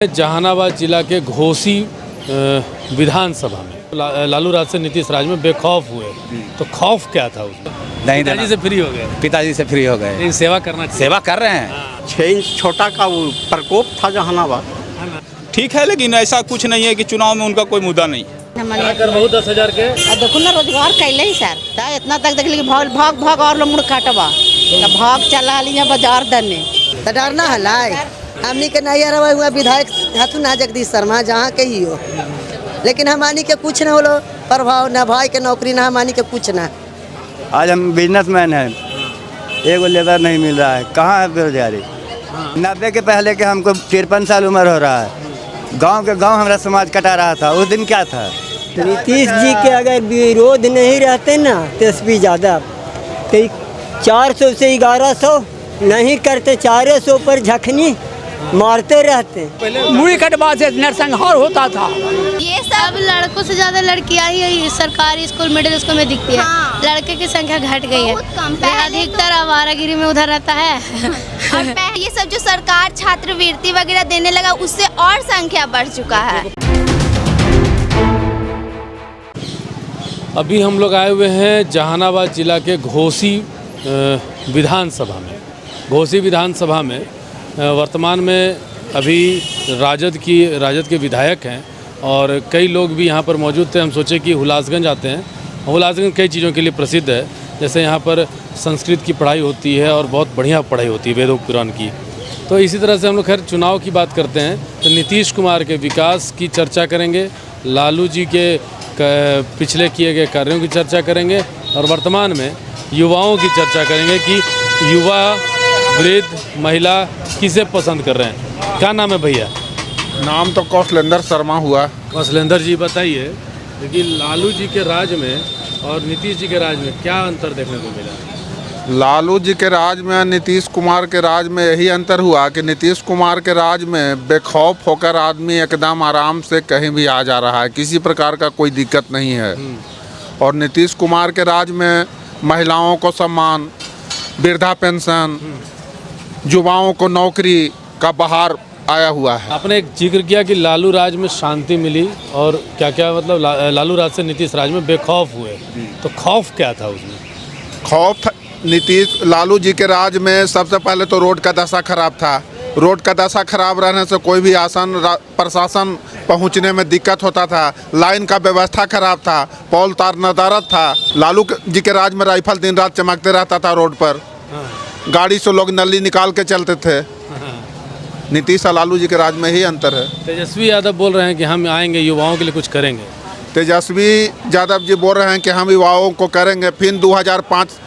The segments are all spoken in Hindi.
जहानाबाद जिला के घोसी विधानसभा में लालू राज से नीतीश राज में बेखौफ हुए, तो खौफ क्या था उसमें? नहीं, पिताजी से फ्री हो गए। पिताजी से फ्री हो गए। लेकिन सेवा करना चाहिए। सेवा कर रहे हैं। 6 इंच छोटा का वो प्रकोप था जहानाबाद। ठीक है, लेकिन ऐसा कुछ नहीं है कि चुनाव में उनका कोई मुद्दा नहीं। कर बहुत 10,000 के देखो ना, रोजगार कैले ही सर ता इतना तक देख ली भाग भाग भाग और मुड़ काटवा तो भाग चला लिया बाजार दने तो डरना हलाई हमनी के नहीं रहा हुआ विधायक हथु ना जगदीश शर्मा जहाँ के ही हो, लेकिन हमानी के कुछ न होलो प्रभाव, ना भाई के नौकरी, ना हमानी के कुछ ना। आज हम बिजनेसमैन हैं, एगो लेबर नहीं मिल रहा है, कहाँ है बेरोजगारी? 90 के पहले के हमको 53 साल उम्र हो रहा है। गांव के गांव हमारा समाज कटा रहा था, उस दिन क्या था? नीतीश जी के अगर विरोध नहीं रहते ना तेजस्वी यादव तो 400 से 1100 नहीं करते, 400 पर झखनी मारते रहते। मुड़ी कटवा से नरसंहार होता था। ये सब लड़कों से ज्यादा लड़कियां ही सरकारी स्कूल मिडिल स्कूल में दिखती है। लड़के की संख्या घट गई है, अधिकतर आवारागिरी में उधर रहता है। और ये सब जो सरकार छात्रवृत्ति वगैरह देने लगा उससे और संख्या बढ़ चुका है। अभी हम लोग आए हुए हैं जहानाबाद जिला के घोसी विधानसभा में। घोसी विधानसभा में वर्तमान में अभी राजद के विधायक हैं और कई लोग भी यहाँ पर मौजूद थे। हम सोचे कि हुलासगंज आते हैं। हुलासगंज कई चीज़ों के लिए प्रसिद्ध है, जैसे यहाँ पर संस्कृत की पढ़ाई होती है और बहुत बढ़िया पढ़ाई होती है वेदों पुराण की। तो इसी तरह से हम लोग खैर चुनाव की बात करते हैं तो नीतीश कुमार के विकास की चर्चा करेंगे, लालू जी के पिछले किए गए कार्यों की चर्चा करेंगे और वर्तमान में युवाओं की चर्चा करेंगे कि युवा, वृद्ध, महिला किसे पसंद कर रहे हैं। क्या नाम है भैया? नाम तो कौशलेंद्र शर्मा हुआ। कौशलेंद्र जी बताइए, लेकिन लालू जी के राज में और नीतीश जी के राज में क्या अंतर देखने को मिला? लालू जी के राज में नीतीश कुमार के राज में यही अंतर हुआ कि नीतीश कुमार के राज में बेखौफ होकर आदमी एकदम आराम से कहीं भी आ जा रहा है, किसी प्रकार का कोई दिक्कत नहीं है। और नीतीश कुमार के राज में महिलाओं को सम्मान, वृद्धा पेंशन, युवाओं को नौकरी का बहार आया हुआ है। आपने एक जिक्र किया कि लालू राज में शांति मिली और क्या क्या मतलब लालू राज से नीतीश राज में बेखौफ हुए, तो खौफ क्या था उसमें? खौफ था लालू जी के राज में सबसे पहले तो रोड का दशा खराब था। रोड का दशा खराब रहने से कोई भी प्रशासन पहुंचने में दिक्कत होता था। लाइन का व्यवस्था खराब था, पोल तार नदारत था। लालू जी के राज में राइफल दिन रात चमकते रहता था रोड पर। गाड़ी से लोग नली निकाल के चलते थे। नीतीश और लालू जी के राज में ही अंतर है। तेजस्वी यादव बोल रहे हैं कि हम आएंगे, युवाओं के लिए कुछ करेंगे। तेजस्वी यादव जी बोल रहे हैं कि हम युवाओं को करेंगे, फिर 2005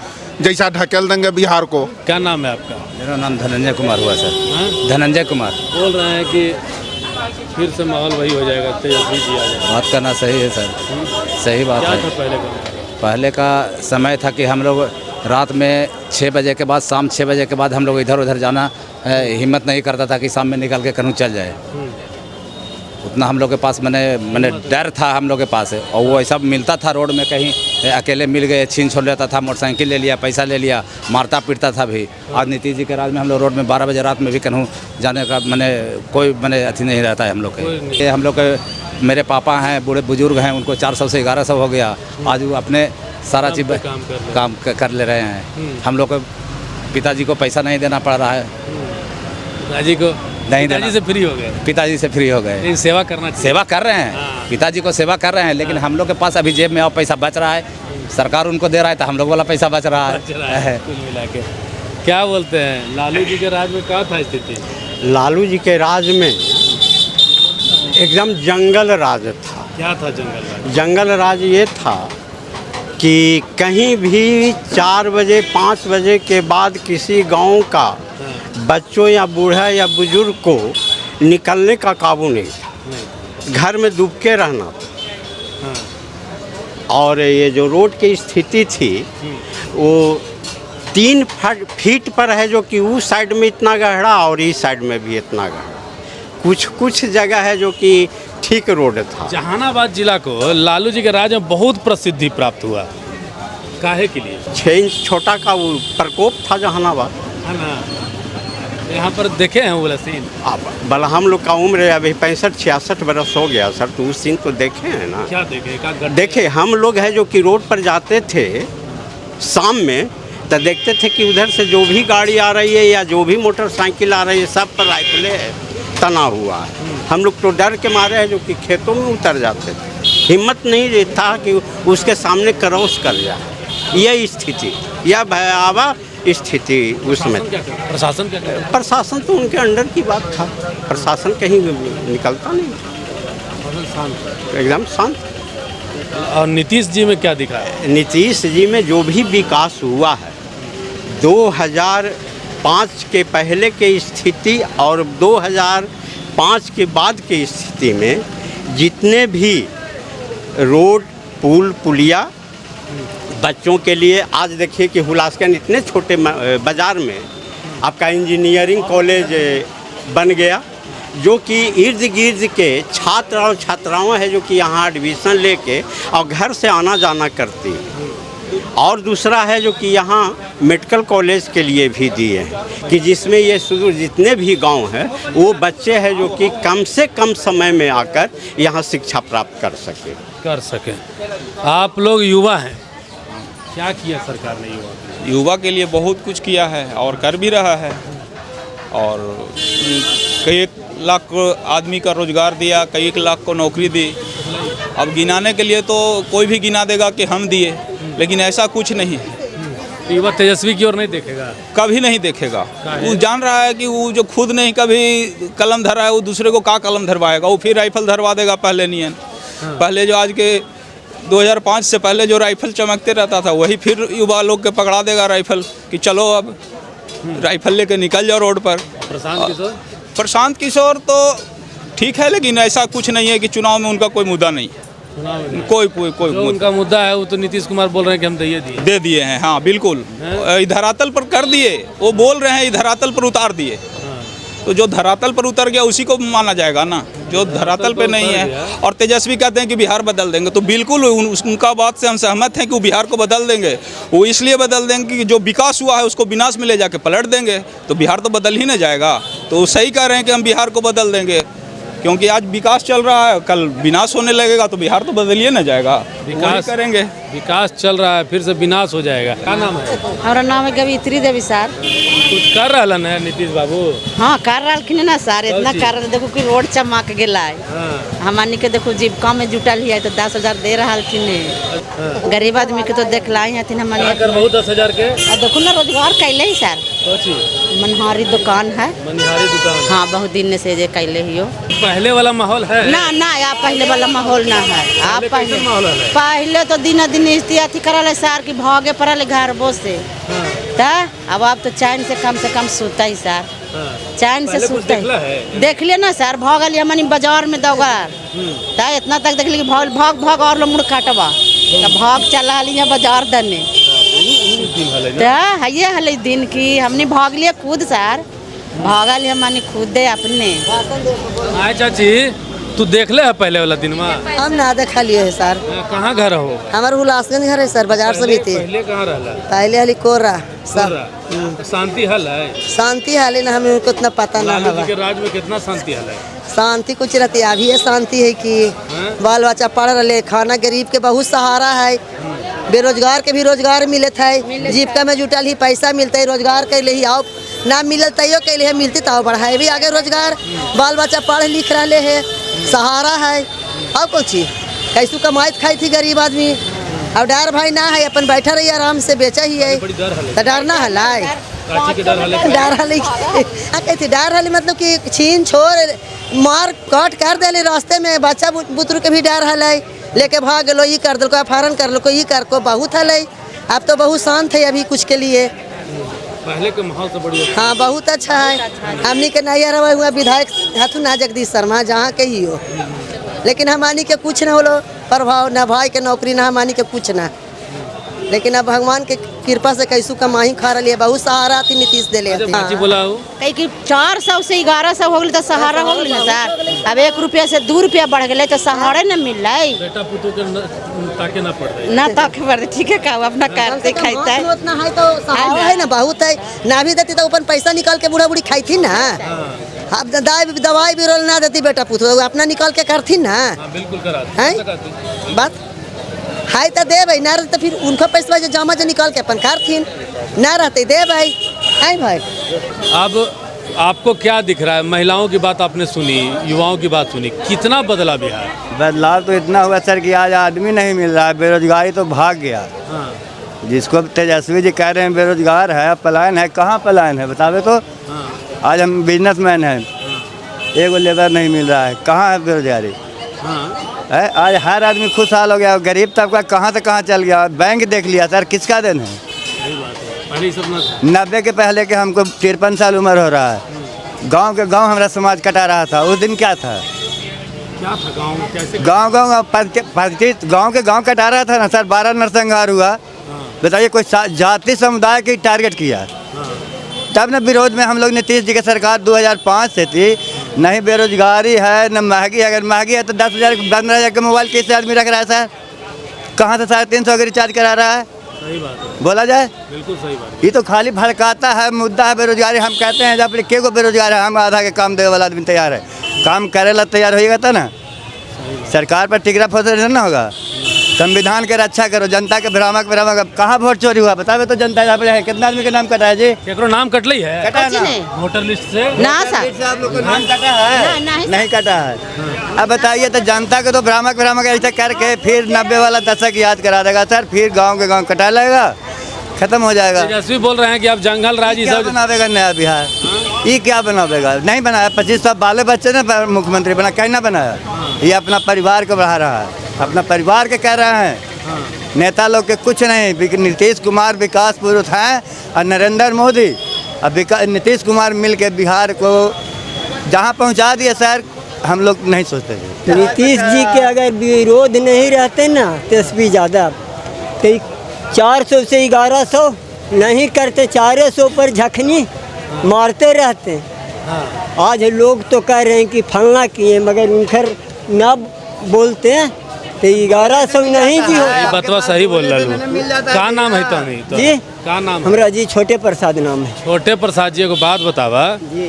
जैसा ढकेल देंगे बिहार को। क्या नाम है आपका? मेरा नाम धनंजय कुमार हुआ सर। धनंजय कुमार। बोल रहे हैं कि फिर से माहौल वही हो जाएगा, तेजस्वी जी आ जाएगा। बात करना सही है सर, सही बात है। क्या था पहले का? पहले का समय था कि हम लोग रात में 6 बजे के बाद, शाम 6 बजे के बाद हम लोग इधर उधर जाना हिम्मत नहीं करता था कि शाम में निकल के कहीं चल जाए। उतना हम लोग के पास मैंने डर था हम लोग के पास, और वो ऐसा मिलता था रोड में, कहीं अकेले मिल गए छीन छोड़ लेता था, मोटरसाइकिल ले लिया, पैसा ले लिया, मारता पीटता था भी। आज नीतीश जी के राज में हम लोग रोड में 12 बजे रात में भी कहीं जाने का कोई अथी नहीं रहता है हम लोग के। हम लोग के मेरे पापा हैं, बूढ़े बुजुर्ग हैं, उनको 400 से 1100 हो गया। आज वो अपने सारा चीज़ काम कर ले रहे हैं। हम लोग को पिताजी को पैसा नहीं देना पड़ रहा है। पिताजी को नहीं, पिताजी से फ्री हो गए। पिताजी से फ्री हो गए। सेवा करना चाहिए। सेवा कर रहे हैं, पिताजी को सेवा कर रहे हैं, लेकिन हम लोग के पास अभी जेब में और पैसा बच रहा है। सरकार उनको दे रहा है तो हम लोग वाला पैसा बच रहा है। कुल मिला के क्या बोलते हैं, लालू जी के राज में क्या था स्थिति? लालू जी के राज में एकदम जंगल राज था। क्या था जंगल राज? जंगल राज ये था कि कहीं भी 4 बजे 5 बजे के बाद किसी गांव का बच्चों या बूढ़ा या बुजुर्ग को निकलने का काबू नहीं था। घर में डूब के रहना था। और ये जो रोड की स्थिति थी वो 3 फीट पर है, जो कि उस साइड में इतना गहरा और इस साइड में भी इतना गहरा। कुछ जगह है जो कि ठीक रोड था। जहानाबाद जिला को लालू जी के राज में बहुत प्रसिद्धि प्राप्त हुआ, काहे के लिए? 6 इंच छोटा का वो प्रकोप था जहानाबाद। है ना? यहाँ पर देखे हैं वो वाला सीन? अब भला हम लोग का उम्र अभी 65-66 बरस हो गया सर, तो उस सीन को देखे हैं ना। क्या देखे? देखे हम लोग है जो कि रोड पर जाते थे शाम में, तो देखते थे कि उधर से जो भी गाड़ी आ रही है या जो भी मोटरसाइकिल आ रही है सब पर राइफले तना हुआ है। हम लोग तो डर के मारे हैं जो कि खेतों में उतर जाते थे, हिम्मत नहीं था कि उसके सामने क्रॉस कर जाए। यह स्थिति, यह भयावह स्थिति उसमें। प्रशासन क्या कर? प्रशासन तो उनके अंडर की बात था, प्रशासन कहीं निकलता नहीं, एकदम शांत। और नीतीश जी में क्या दिखा है? नीतीश जी में जो भी विकास हुआ है 2005 के पहले के स्थिति और 2005 के बाद के स्थिति में जितने भी रोड पुल पुलिया बच्चों के लिए, आज देखिए कि हुलासगंज इतने छोटे बाज़ार में आपका इंजीनियरिंग कॉलेज बन गया, जो कि इर्द गिर्द के छात्र और छात्राएं हैं जो कि यहाँ एडमिशन लेके और घर से आना जाना करती। और दूसरा है जो कि यहाँ मेडिकल कॉलेज के लिए भी दिए हैं कि जिसमें ये सुदूर जितने भी गांव हैं वो बच्चे हैं जो कि कम से कम समय में आकर यहाँ शिक्षा प्राप्त कर सकें। आप लोग युवा हैं, क्या किया सरकार ने युवा के लिए? बहुत कुछ किया है और कर भी रहा है, और कई लाख आदमी का रोज़गार दिया, कई लाख को नौकरी दी। अब गिनाने के लिए तो कोई भी गिना देगा कि हम दिए, लेकिन ऐसा कुछ नहीं है। युवा तेजस्वी की ओर नहीं देखेगा? कभी नहीं देखेगा। वो जान रहा है कि वो जो खुद नहीं कभी कलम धरा है वो दूसरे को का कलम धरवाएगा, वो फिर राइफल धरवा देगा। पहले नहीं है, पहले जो आज के 2005 से पहले जो राइफल चमकते रहता था वही फिर युवा लोग के पकड़ा देगा राइफल कि चलो अब राइफल लेके निकल जाओ रोड पर। प्रशांत किशोर तो ठीक है, लेकिन ऐसा कुछ नहीं है कि चुनाव में उनका कोई मुद्दा नहीं है। कोई उनका मुद्दा है वो तो नीतीश कुमार बोल रहे हैं कि हम दे दिए हैं। हाँ बिल्कुल, धरातल पर कर दिए। वो बोल रहे हैं धरातल पर उतार दिए, तो जो धरातल पर उतर गया उसी को माना जाएगा ना, जो धरातल पे नहीं है। और तेजस्वी कहते हैं कि बिहार बदल देंगे, तो बिल्कुल उनका बात से हम सहमत हैं कि वो बिहार को बदल देंगे। वो इसलिए बदल देंगे कि जो विकास हुआ है उसको विनाश में ले जाके पलट देंगे, तो बिहार तो बदल ही नहीं जाएगा। तो वो सही कह रहे हैं कि हम बिहार को बदल देंगे, क्योंकि आज विकास चल रहा है, कल विनाश होने लगेगा तो बिहार तो बदलिए ना जाएगा। विकास करेंगे, विकास चल रहा है फिर से विनाश हो जाएगा। क्या नाम है? हमारा नाम है कवित्री देवी सर। कुछ कर रहा है नीतीश बाबू? हाँ कर रहा ना सर, इतना कर रहे। देखो कि रोड चमक गया है, हमानी के देखो जीविका में जुटल है तो 10,000 दे रहा थी। गरीब आदमी के तो देख लाई हथिन हमारे 10,000 के। देखो ना रोजगार कैले ही सर, मनहारी दुकान है। मनहारी दुकान? हाँ बहुत दिन से जे कैले ही हो। पहले वाला माहौल है ना आप पहले वाला माहौल ना है। आप पहले तो दिन अथी करल सर कि भागे पड़ल घर बो से, अब आप तो चैन से कम सोता ही सर, चैन से सोता ही। देख लिया ना सर, भागल हमारी बाजार में दौगार इतना तक देख ली भाग और लोग मुड़ काटवा भाग चला लिया बाजार दने। ये हल दिन की हमने भाग लिया खुद सर, भागल हमारे खुद अपने। आए चाची, तू देख ले है पहले वाला दिन में? हम ना देखा लिए है सर। कहाँ घर हो? हमारे हुलासगंज घर है सर, बाजार समिति। पहले कहाँ रहला? पहले हली कोरा सब। शांति हल है? शांति हाल है ना, हमें उनको इतना पता ना है। के राज में कितना शांति हल है? शांति कुछ रहती है, अभी ये शांति है कि बाल बच्चा पढ़ रहे, खाना गरीब के बहुत सहारा है, बेरोजगार के भी रोजगार मिलत है, जीविका में जुटल ही पैसा मिलता है, रोजगार के लिए ही आओ ना मिलल तैयो के लिए मिलती तो बढ़ाए भी आगे रोजगार। बाल बच्चा पढ़ लिख रहे है, सहारा है। और कौन चीज कैसू कमाई खाई थी गरीब आदमी। अब डर भाई ना है, अपन बैठा रही आराम से बेचा ही है, तो डर ना हलाई। डर हली डर हली मतलब कि छीन छोड़ मार काट कर दे रास्ते में, बच्चा बुतरू के भी डर हल लेके भाग लो, ये कर दो, अपहरण कर लो, को ये कर को बहुत हल। अब तो बहुत शांत है अभी कुछ के लिए। पहले के माहौल से बढ़िया। हाँ बहुत अच्छा है। हमनी के नैया रहा हुआ विधायक हथुन ना जगदीश शर्मा जहाँ के ही हो, लेकिन हमानी के कुछ ना होलो प्रभाव, ना भाई के नौकरी, ना हमानी के कुछ ना। लेकिन अब भगवान के कृपा से कैसू कमाही खा रही है, बहुत सहारा थी नीतीश दे ले। बाची बोला हो कहीं कि 400 से 1100 हो गई तो सहारा हो गई ना सर। अब 1 रुपया से 2 रुपया बढ़ गए तो सहारे न मिल रहा है। बेटा पुतों के ताके ना पड़ रही ना ताके पड़े, ठीक है का अपना करते खाते है। उतना है तो सहारा है ना, बहुत है ना। भी देती तो अपन पैसा निकाल के बूढ़ा बूढ़ी खाई थी ना। अब दवाई भी रोल ना देती बेटा पुतो अपना निकाल के करती ना। बिल्कुल करा हैं बात है तो दे भाई, ना रहते फिर उनका पैसा जो जमा जो निकाल के अपन करथिन, ना रहते दे भाई। है भाई अब आपको क्या दिख रहा है? महिलाओं की बात आपने सुनी, युवाओं की बात सुनी, कितना बदला बिहार? बदलाव तो इतना हुआ सर कि आज आदमी नहीं मिल रहा है, बेरोजगारी तो भाग गया। जिसको तेजस्वी जी कह रहे हैं बेरोजगार है, पलायन है, कहाँ पलायन है बतावे तो। आज हम बिजनेसमैन हैं, एगो लेबर नहीं मिल रहा है, कहाँ है बेरोजगारी? है आज हर आदमी खुशहाल हो गया, गरीब तबका कहाँ से कहाँ चल गया। बैंक देख लिया सर, किसका दिन है? 90 के पहले के हमको 53 साल उम्र हो रहा है। गांव के गांव हमारा समाज कटा रहा था, उस दिन क्या था? गांव कैसे? गांव के गांव कटा रहा था ना सर। 12 नरसंहार हुआ, बताइए कोई जाति समुदाय की टारगेट किया। तब न विरोध में हम लोग नीतीश जी की सरकार 2005 से थी। नहीं बेरोजगारी है न महंगी है। अगर महंगी है तो 10,000 15,000 का मोबाइल कैसे आदमी रख रहा है सर? कहाँ से 350 का रिचार्ज करा रहा है? सही बात है, बोला जाए बिल्कुल सही बात। ये तो खाली भड़काता है, मुद्दा है बेरोजगारी। हम कहते हैं जब के को बेरोजगार है, हम आधा के काम देने वाला आदमी तैयार है। काम करे ला तैयार होएगा तो ना सरकार पर टिकरा फौसला ना होगा। संविधान के रक्षा करो, जनता के भ्रामक कहाँ वोट चोरी हुआ बतावे तो। जनता यहाँ पे है, कितना आदमी के नाम कटा है जी? केकरो नाम कटली है? कटा है ना वोटर लिस्ट से? ना सर, आप लोग को नाम कटा है? नहीं कटा है। अब बताइए तो जनता को तो भ्रामक ऐसा करके फिर 90 वाला दशक याद करा देगा सर। फिर गाँव के गाँव कटा लेगा, खत्म हो जाएगा। तेजस्वी बोल रहे हैं कि अब जंगल राज क्या बनावेगा नया बिहार? ये क्या बनावेगा? नहीं बनाया। 25 साल बाले बच्चे ने मुख्यमंत्री बना, कहीं ना बनाया। ये अपना परिवार को बढ़ा रहा है, अपना परिवार के कह रहे हैं। नेता लोग के कुछ नहीं। नीतीश कुमार विकास पुरुष हैं और नरेंद्र मोदी अब नीतीश कुमार मिल के बिहार को जहाँ पहुँचा दिए सर, हम लोग नहीं सोचते थे। नीतीश जी के अगर विरोध नहीं रहते ना तेजस्वी यादव तो 400 से 1100 नहीं करते, 400 पर झखनी मारते रहते। आज लोग तो कह रहे हैं कि फलना किए, मगर उनकर न बोलते हैं तो 1100 नहीं जी हो। बतवा सही बोल रहा। का नाम है तो जी? का नाम? हमरा जी छोटे प्रसाद नाम है। छोटे प्रसाद जी को बात बतावा जी,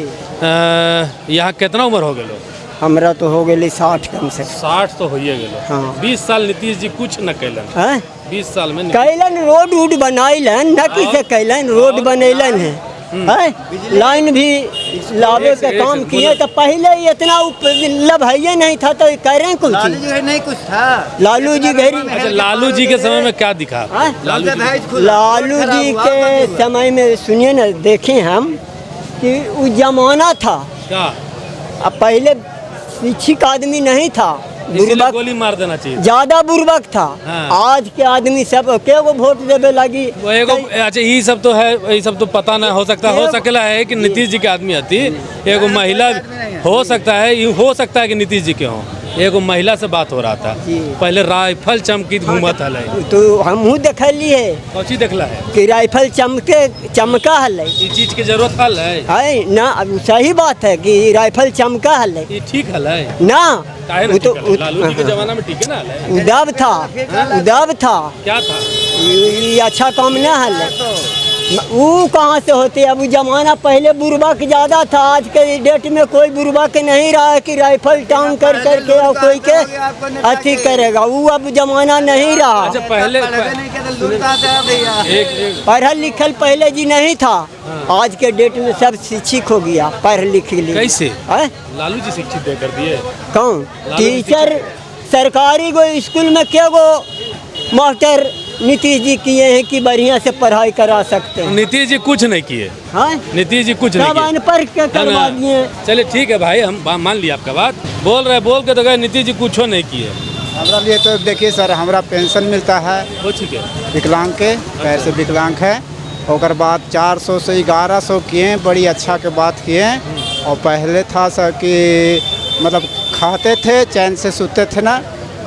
यहाँ कितना उम्र हो गए? हमरा तो हो गए 60 कम से। 60 तो होइए गेलो। हाँ। 20 साल नीतीश जी कुछ न कैलन। 20 साल में कैलन रोड उड बनाइलन, न किसे कैलन रोड बनैलन है। लाइन भी लावे का काम किए तो पहले इतना लभैया नहीं था तो करें कुछ। नहीं कुछ था। लालू जी घेरी। अच्छा, लालू जी के समय में क्या दिखा? लालू जी के समय में सुनिए ना, देखें हम कि वो जमाना था क्या? अब पहले शिक्षित आदमी नहीं था, बुर्बक गोली मार देना चाहिए, ज्यादा बुर्बक था। आज के आदमी सब के वो वोट देवे लगी। अच्छा, ये सब तो है, ये सब तो पता ना हो सकता। हो सकला है कि नीतीश जी के आदमी आती, एगो महिला हो सकता है, ये हो सकता है कि नीतीश जी के हों। एगो महिला से बात हो रहा था, पहले राइफल चमकीत घूमत है। तो हमहू देखलिए कौची देखला है कि राइफल चमका हलै। ये चीज की जरूरत है ना? अब सही बात है कि राइफल चमका हलै। ये ठीक है ना? वो तो लालू जी के जमाना में ठीक है ना? उदाब था, उदाब था। क्या था? ये अच्छा काम ना हलै। वो कहाँ से होते? अब जमाना पहले बुरबक ज्यादा था, आज के डेट में कोई बुरबक नहीं रहा है कि राइफल टांग कर करके और कोई के अथी करेगा। वो अब जमाना नहीं रहा। अच्छा, पहले पढ़ल लिखल पहले जी नहीं था। आज के डेट में सब शिक्षित हो गया, पढ़ लिख लिया। कैसे? लालू जी शिक्षित दे कर दिए। कौन? टीचर सरकारी को स्कूल में क्या गो मास्टर नीतीश जी किए हैं कि बढ़िया से पढ़ाई करा सकते हैं। नीतीश जी कुछ नहीं किए। नीतीश जी कुछ नहीं किए, पर करवा दिए। चलिए ठीक है भाई, हम मान लिया आपका बात। बोल के तो गए नीतीश जी कुछ नहीं किए। हमारा लिए तो देखिए सर, हमारा पेंशन मिलता है विकलांग के, पैर से विकलांग है। और बाद 400 से 1100 किए, बड़ी अच्छा के बात किए। और पहले था सर कि मतलब खाते थे चैन से सोते थे ना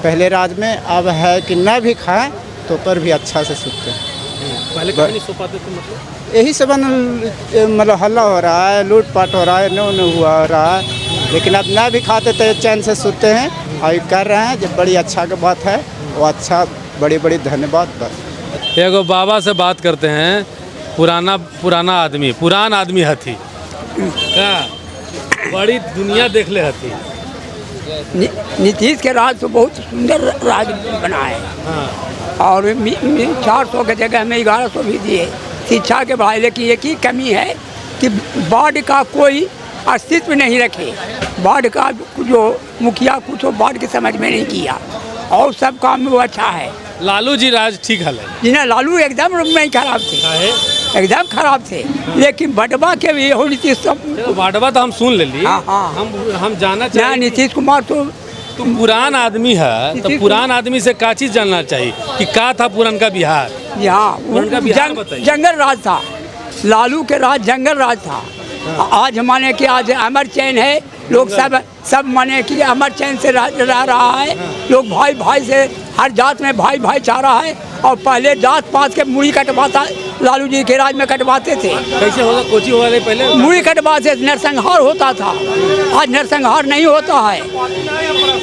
पहले राज में। अब है कि न भी खाएं तो पर भी अच्छा से सोते हैं। पहले कभी नहीं सो पाते थे मतलब? यही सब मतलब हल्ला हो रहा है, लूटपाट हो रहा है, नो हुआ हो रहा है, लेकिन अब ना भी खाते थे चैन से सोते हैं और कर रहे हैं। जब बड़ी अच्छा की बात है वो अच्छा, बड़ी बड़ी धन्यवाद। बस एगो बाबा से बात करते हैं, पुराना आदमी, पुरान आदमी हथी का बड़ी दुनिया देख ले हथी। नीतीश के राज तो बहुत सुंदर राज बना है। हाँ। और 400 के जगह में 1100 भी दिए शिक्षा के बढ़ाए। लेकिन एक ही कमी है कि बाढ़ का कोई अस्तित्व नहीं रखे। बाढ़ का जो मुखिया कुछ बाढ़ के समझ में नहीं किया और सब काम में वो अच्छा है। लालू जी राज ठीक है जी ना, लालू एकदम नहीं खराब थे, एकदम खराब थे। लेकिन बटवा के भी हो नीतीश बटवा तो हम सुन ले ली। हाँ। हम जाना चाहिए नीतीश कुमार तो पुरान आदमी है, तो पुरान आदमी से क्या चीज जानना चाहिए कि क्या था पुरान का बिहार? जंगल राज था, लालू के राज जंगल राज था। आज माने कि आज अमर चैन है, लोग सब माने कि अमर चैन से रह रहा है। लोग भाई भाई से हर जात में भाई भाईचारा है। और पहले जात पात के मुड़ी कटवाता लालू जी के राज में कटवाते थे। कैसे होगा? कोची होगा नहीं पहले मुड़ी कटवाते नरसंहार होता था, आज नरसंहार नहीं होता है।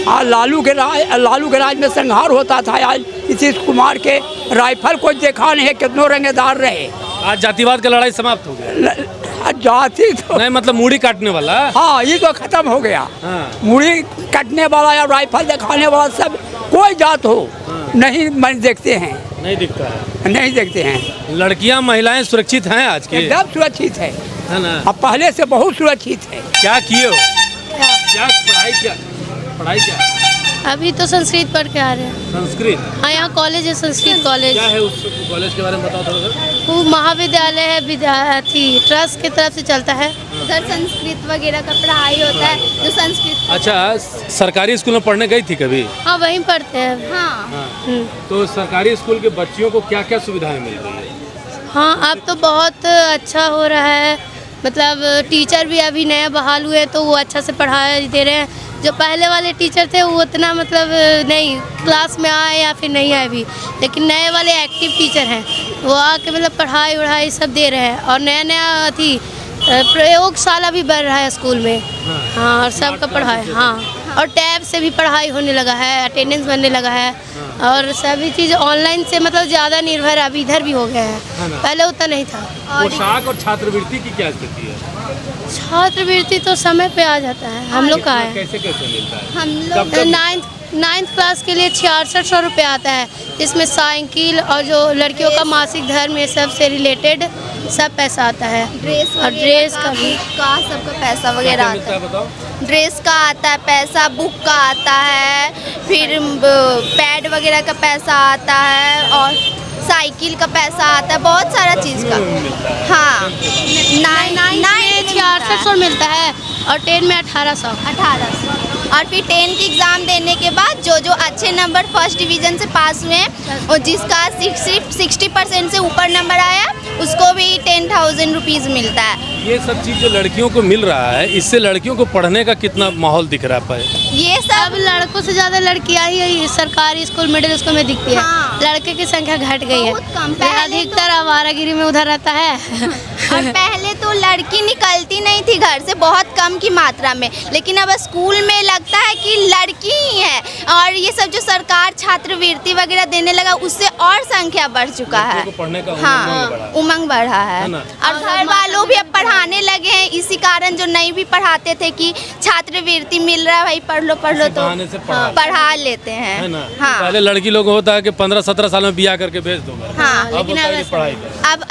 आज लालू के राज में संहार होता था। आज नीतीश कुमार के राइफल को देखा नहीं है, कितनों रंगेदार रहे। आज जातिवाद का लड़ाई समाप्त हो गया। जाति तो नहीं, मतलब मुड़ी काटने वाला। हाँ, ये तो खत्म हो गया। हाँ। मुड़ी काटने वाला या राइफल दिखाने वाला सब कोई जात हो नहीं मन देखते हैं, नहीं दिखता है, नहीं देखते हैं। लड़कियां महिलाएं सुरक्षित हैं आज की? एकदम सुरक्षित है ना? अब पहले से बहुत सुरक्षित है। क्या किए हो? क्या पढ़ाई क्या? अभी तो संस्कृत पढ़ के आ रहे हैं। संस्कृत? हाँ, यहाँ कॉलेज है, संस्कृत कॉलेज। क्या है उस कॉलेज के बारे में बताओ थोड़ा सा। वो महाविद्यालय है, विद्यार्थी ट्रस्ट की तरफ से चलता है। उधर संस्कृत वगैरह का पढ़ाई होता है, जो संस्कृत। अच्छा, सरकारी स्कूल में पढ़ने गई थी कभी? हाँ, वहीं पढ़ते हैं। हाँ। तो सरकारी स्कूल के बच्चियों को क्या क्या सुविधाएं मिल रही है? हाँ, अब तो बहुत अच्छा हो रहा है। मतलब टीचर भी अभी नए बहाल हुए तो वो अच्छा से पढ़ाई दे रहे हैं। जो पहले वाले टीचर थे वो उतना मतलब नहीं क्लास में आए या फिर नहीं आए भी, लेकिन नए वाले एक्टिव टीचर हैं, वो आके मतलब पढ़ाई वढ़ाई सब दे रहे हैं। और नया थी प्रयोगशाला भी बढ़ रहा है स्कूल में। हाँ, और सबका पढ़ाई। हाँ, और टैब से भी पढ़ाई होने लगा है, अटेंडेंस बनने लगा है। और सभी चीज़ ऑनलाइन से मतलब ज़्यादा निर्भर अभी इधर भी हो गया है, पहले उतना नहीं था। पोशाक और छात्रवृत्ति की क्या स्थिति है? छात्रवृत्ति तो समय पे आ जाता है। हम लोग का है, कैसे मिलता है? हम लोग 9th क्लास के लिए 6600 रुपये आता है, जिसमें साइकिल और जो लड़कियों का मासिक धर्म ये सब से रिलेटेड सब पैसा आता है। ड्रेस और ड्रेस का भी का सबका पैसा वगैरह आता है। ड्रेस का आता है पैसा, बुक का आता है, फिर पैड वगैरह का पैसा आता है, और साइकिल का पैसा आता है, बहुत सारा चीज़ का। हाँ, 9 में 6600 मिलता है और 10 में 1800। और फिर 10 की एग्ज़ाम देने के बाद जो अच्छे नंबर फर्स्ट डिवीज़न से पास हुए हैं और जिसका 60% से ऊपर नंबर आया उसको भी 10,000 रुपीज़ मिलता है। ये सब चीज़ जो लड़कियों को मिल रहा है, इससे लड़कियों को पढ़ने का कितना माहौल दिख रहा है? ये सब लड़कों से ज़्यादा लड़कियां ही सरकारी स्कूल मिडिल स्कूल में दिखती है। हाँ। लड़के की संख्या घट गई है, अधिकतर आवारागिरी में उधर रहता है। और पहले तो लड़की निकलती नहीं थी घर से, बहुत कम की मात्रा में, लेकिन अब स्कूल में लगता है कि लड़की ही है। और ये सब जो सरकार छात्रवृत्ति वगैरह देने लगा उससे और संख्या बढ़ चुका है। पढ़ने का हाँ, उमंग बढ़ा है। और घर वालों भी अब पढ़ाने लगे हैं, इसी कारण जो नहीं भी पढ़ाते थे कि छात्रवृत्ति मिल रहा है भाई पढ़ लो तो पढ़ा लेते हैं। हाँ, पहले लड़की लोग होता है कि 15-17 साल में बियाह करके भेज दो। हाँ, लेकिन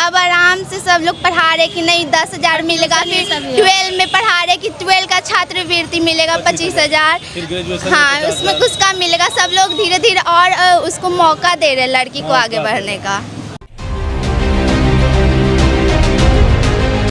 अब आराम से सब लोग पढ़ा रहे कि नहीं 10,000 मिलेगा, फिर 12 में पढ़ा रहे कि 12 का छात्रवृत्ति मिलेगा 25,000। हाँ, उसमें उसका मिलेगा। सब लोग धीरे धीरे और उसको मौका दे रहे लड़की को आगे बढ़ने का।